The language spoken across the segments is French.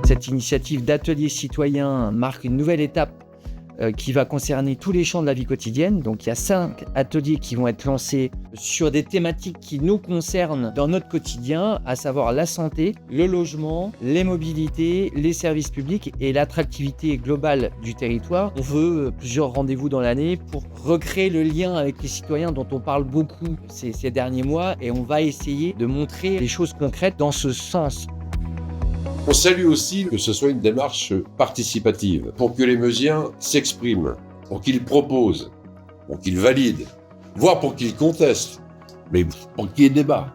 Cette initiative d'atelier citoyen marque une nouvelle étape qui va concerner tous les champs de la vie quotidienne. Donc il y a 5 ateliers qui vont être lancés sur des thématiques qui nous concernent dans notre quotidien, à savoir la santé, le logement, les mobilités, les services publics et l'attractivité globale du territoire. On veut plusieurs rendez-vous dans l'année pour recréer le lien avec les citoyens dont on parle beaucoup ces derniers mois, et on va essayer de montrer des choses concrètes dans ce sens. On salue aussi que ce soit une démarche participative, pour que les Meusiens s'expriment, pour qu'ils proposent, pour qu'ils valident, voire pour qu'ils contestent, mais pour qu'il y ait débat.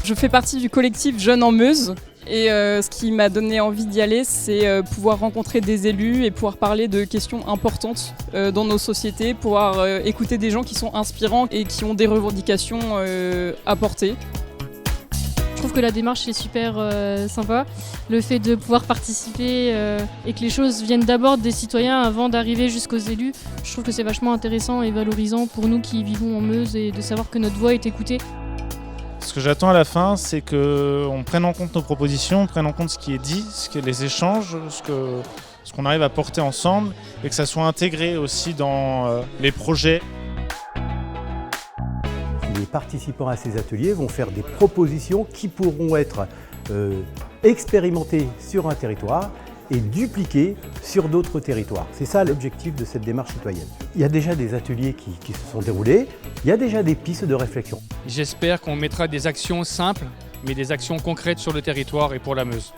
Je fais partie du collectif Jeunes en Meuse. Et ce qui m'a donné envie d'y aller, c'est pouvoir rencontrer des élus et pouvoir parler de questions importantes dans nos sociétés, pouvoir écouter des gens qui sont inspirants et qui ont des revendications à porter. Je trouve que la démarche est super sympa. Le fait de pouvoir participer et que les choses viennent d'abord des citoyens avant d'arriver jusqu'aux élus, je trouve que c'est vachement intéressant et valorisant pour nous qui vivons en Meuse, et de savoir que notre voix est écoutée. Ce que j'attends à la fin, c'est qu'on prenne en compte nos propositions, on prenne en compte ce qui est dit, les échanges, ce qu'on arrive à porter ensemble, et que ça soit intégré aussi dans les projets. Les participants à ces ateliers vont faire des propositions qui pourront être expérimentées sur un territoire et dupliquées sur d'autres territoires. C'est ça l'objectif de cette démarche citoyenne. Il y a déjà des ateliers qui se sont déroulés, il y a déjà des pistes de réflexion. J'espère qu'on mettra des actions simples, mais des actions concrètes sur le territoire et pour la Meuse.